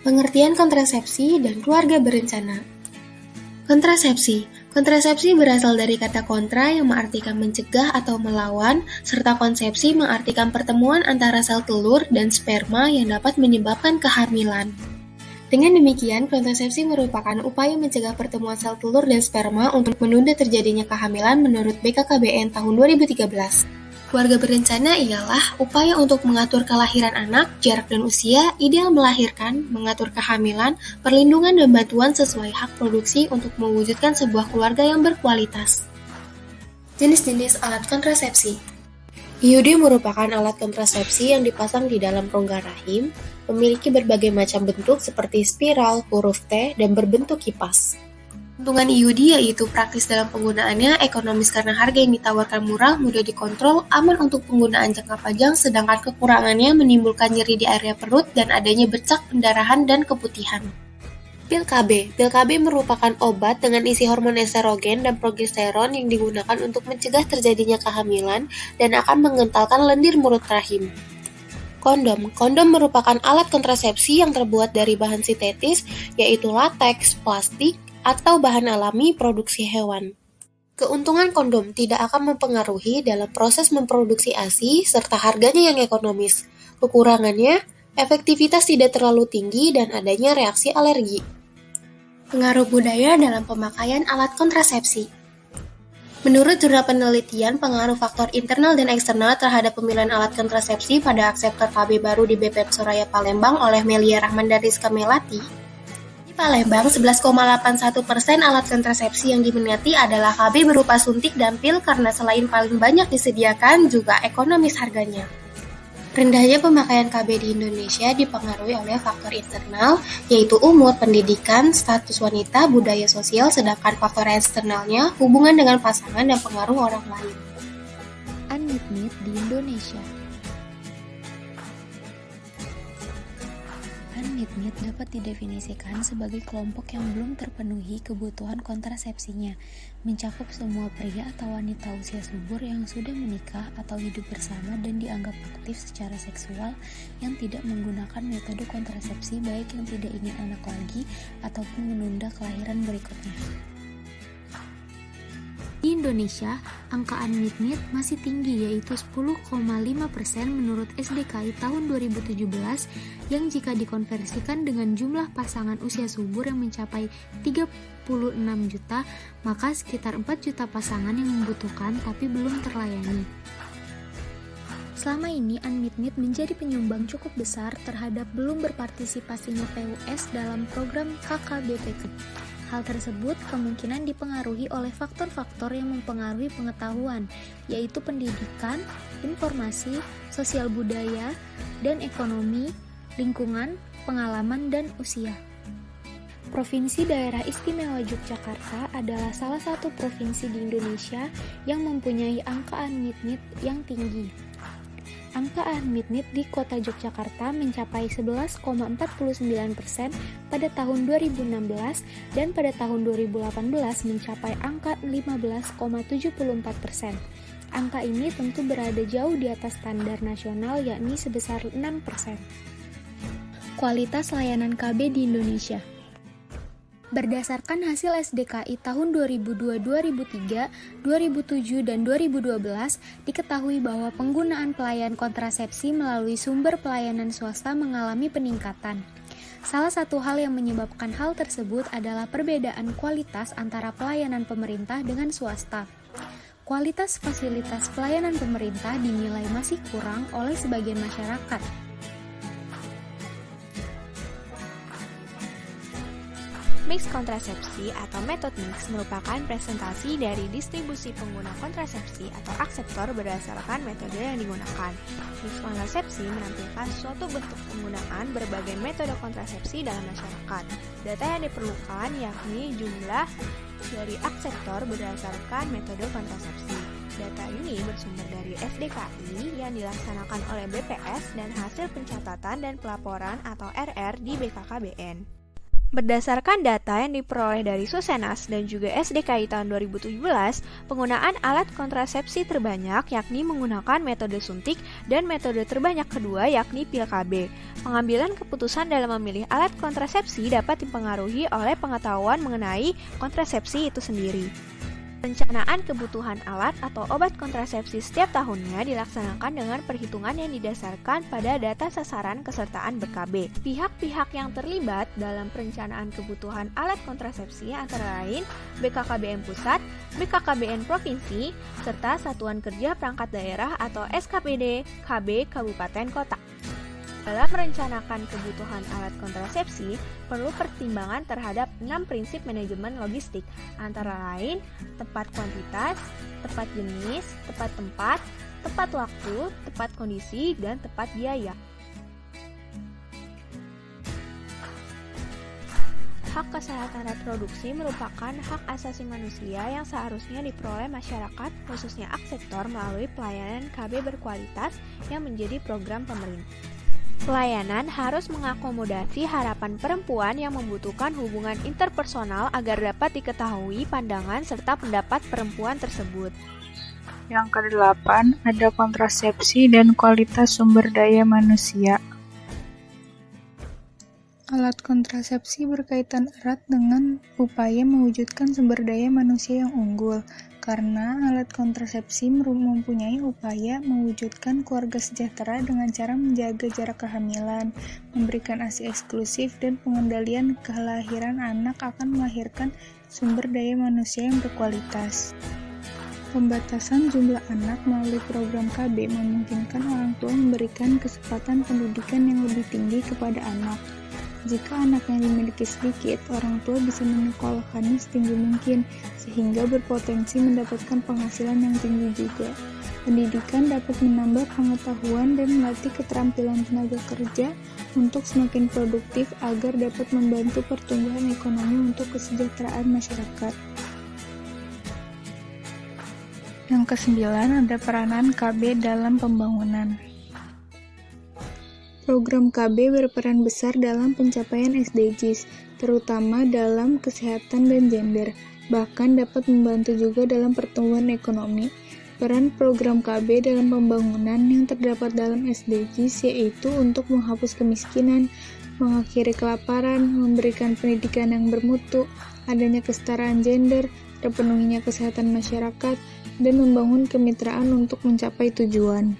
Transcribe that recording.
Pengertian kontrasepsi dan keluarga berencana. Kontrasepsi berasal dari kata kontra yang mengartikan mencegah atau melawan, serta konsepsi mengartikan pertemuan antara sel telur dan sperma yang dapat menyebabkan kehamilan. Dengan demikian, kontrasepsi merupakan upaya mencegah pertemuan sel telur dan sperma untuk menunda terjadinya kehamilan menurut BKKBN tahun 2013. Keluarga berencana ialah upaya untuk mengatur kelahiran anak, jarak dan usia, ideal melahirkan, mengatur kehamilan, perlindungan dan bantuan sesuai hak produksi untuk mewujudkan sebuah keluarga yang berkualitas. Jenis-jenis alat kontrasepsi. IUD merupakan alat kontrasepsi yang dipasang di dalam rongga rahim, memiliki berbagai macam bentuk seperti spiral, huruf T, dan berbentuk kipas. Keuntungan IUD yaitu praktis dalam penggunaannya, ekonomis karena harga yang ditawarkan murah, mudah dikontrol, aman untuk penggunaan jangka panjang, sedangkan kekurangannya menimbulkan nyeri di area perut dan adanya bercak pendarahan dan keputihan. Pil KB merupakan obat dengan isi hormon estrogen dan progesteron yang digunakan untuk mencegah terjadinya kehamilan dan akan mengentalkan lendir mulut rahim. Kondom merupakan alat kontrasepsi yang terbuat dari bahan sintetis, yaitu lateks, plastik, atau bahan alami produksi hewan. Keuntungan kondom tidak akan mempengaruhi dalam proses memproduksi ASI serta harganya yang ekonomis. Kekurangannya, efektivitas tidak terlalu tinggi dan adanya reaksi alergi. Pengaruh budaya dalam pemakaian alat kontrasepsi. Menurut jurnal penelitian pengaruh faktor internal dan eksternal terhadap pemilihan alat kontrasepsi pada akseptor KB baru di BPM Soraya Palembang oleh Melia Rahman dan Rizka Melati, Palembang, 11,81% alat kontrasepsi yang diminati adalah KB berupa suntik dan pil karena selain paling banyak disediakan, juga ekonomis harganya. Rendahnya pemakaian KB di Indonesia dipengaruhi oleh faktor internal, yaitu umur, pendidikan, status wanita, budaya sosial, sedangkan faktor eksternalnya hubungan dengan pasangan dan pengaruh orang lain. Unmet di Indonesia. Unmet dapat didefinisikan sebagai kelompok yang belum terpenuhi kebutuhan kontrasepsinya, mencakup semua pria atau wanita usia subur yang sudah menikah atau hidup bersama dan dianggap aktif secara seksual yang tidak menggunakan metode kontrasepsi baik yang tidak ingin anak lagi ataupun menunda kelahiran berikutnya. Di Indonesia, angka unmet masih tinggi yaitu 10,5% menurut SDKI tahun 2017 yang jika dikonversikan dengan jumlah pasangan usia subur yang mencapai 36 juta, maka sekitar 4 juta pasangan yang membutuhkan tapi belum terlayani. Selama ini, unmet menjadi penyumbang cukup besar terhadap belum berpartisipasinya PUS dalam program KKBPK. Hal tersebut kemungkinan dipengaruhi oleh faktor-faktor yang mempengaruhi pengetahuan, yaitu pendidikan, informasi, sosial budaya, dan ekonomi, lingkungan, pengalaman, dan usia. Provinsi Daerah Istimewa Yogyakarta adalah salah satu provinsi di Indonesia yang mempunyai angka unmet yang tinggi. Angka unmet di Kota Yogyakarta mencapai 11,49% pada tahun 2016 dan pada tahun 2018 mencapai angka 15,74%. Angka ini tentu berada jauh di atas standar nasional yakni sebesar 6%. Kualitas layanan KB di Indonesia. Berdasarkan hasil SDKI tahun 2002, 2003, 2007, dan 2012, diketahui bahwa penggunaan pelayanan kontrasepsi melalui sumber pelayanan swasta mengalami peningkatan. Salah satu hal yang menyebabkan hal tersebut adalah perbedaan kualitas antara pelayanan pemerintah dengan swasta. Kualitas fasilitas pelayanan pemerintah dinilai masih kurang oleh sebagian masyarakat. Mix kontrasepsi atau metode mix merupakan presentasi dari distribusi pengguna kontrasepsi atau akseptor berdasarkan metode yang digunakan. Mix kontrasepsi menampilkan suatu bentuk penggunaan berbagai metode kontrasepsi dalam masyarakat. Data yang diperlukan yakni jumlah dari akseptor berdasarkan metode kontrasepsi. Data ini bersumber dari SDKI yang dilaksanakan oleh BPS dan hasil pencatatan dan pelaporan atau RR di BKKBN. Berdasarkan data yang diperoleh dari Susenas dan juga SDKI tahun 2017, penggunaan alat kontrasepsi terbanyak yakni menggunakan metode suntik dan metode terbanyak kedua yakni pil KB. Pengambilan keputusan dalam memilih alat kontrasepsi dapat dipengaruhi oleh pengetahuan mengenai kontrasepsi itu sendiri. Perencanaan kebutuhan alat atau obat kontrasepsi setiap tahunnya dilaksanakan dengan perhitungan yang didasarkan pada data sasaran kesertaan ber-KB. Pihak-pihak yang terlibat dalam perencanaan kebutuhan alat kontrasepsi antara lain BKKBN Pusat, BKKBN Provinsi, serta Satuan Kerja Perangkat Daerah atau SKPD KB Kabupaten Kota. Dalam merencanakan kebutuhan alat kontrasepsi, perlu pertimbangan terhadap 6 prinsip manajemen logistik, antara lain tepat kuantitas, tepat jenis, tepat tempat, tepat waktu, tepat kondisi, dan tepat biaya. Hak kesehatan reproduksi merupakan hak asasi manusia yang seharusnya diperoleh masyarakat, khususnya akseptor, melalui pelayanan KB berkualitas yang menjadi program pemerintah. Pelayanan harus mengakomodasi harapan perempuan yang membutuhkan hubungan interpersonal agar dapat diketahui pandangan serta pendapat perempuan tersebut. Yang ke-8, ada kontrasepsi dan kualitas sumber daya manusia. Alat kontrasepsi berkaitan erat dengan upaya mewujudkan sumber daya manusia yang unggul, karena alat kontrasepsi mempunyai upaya mewujudkan keluarga sejahtera dengan cara menjaga jarak kehamilan, memberikan ASI eksklusif, dan pengendalian kelahiran anak akan melahirkan sumber daya manusia yang berkualitas. Pembatasan jumlah anak melalui program KB memungkinkan orang tua memberikan kesempatan pendidikan yang lebih tinggi kepada anak. Jika anaknya dimiliki sedikit, orang tua bisa menyekolahkannya setinggi mungkin, sehingga berpotensi mendapatkan penghasilan yang tinggi juga. Pendidikan dapat menambah pengetahuan dan melatih keterampilan tenaga kerja untuk semakin produktif agar dapat membantu pertumbuhan ekonomi untuk kesejahteraan masyarakat. Yang ke-9, ada peranan KB dalam pembangunan. Program KB berperan besar dalam pencapaian SDGs, terutama dalam kesehatan dan gender, bahkan dapat membantu juga dalam pertumbuhan ekonomi. Peran program KB dalam pembangunan yang terdapat dalam SDGs yaitu untuk menghapus kemiskinan, mengakhiri kelaparan, memberikan pendidikan yang bermutu, adanya kesetaraan gender, terpenuhinya kesehatan masyarakat, dan membangun kemitraan untuk mencapai tujuan.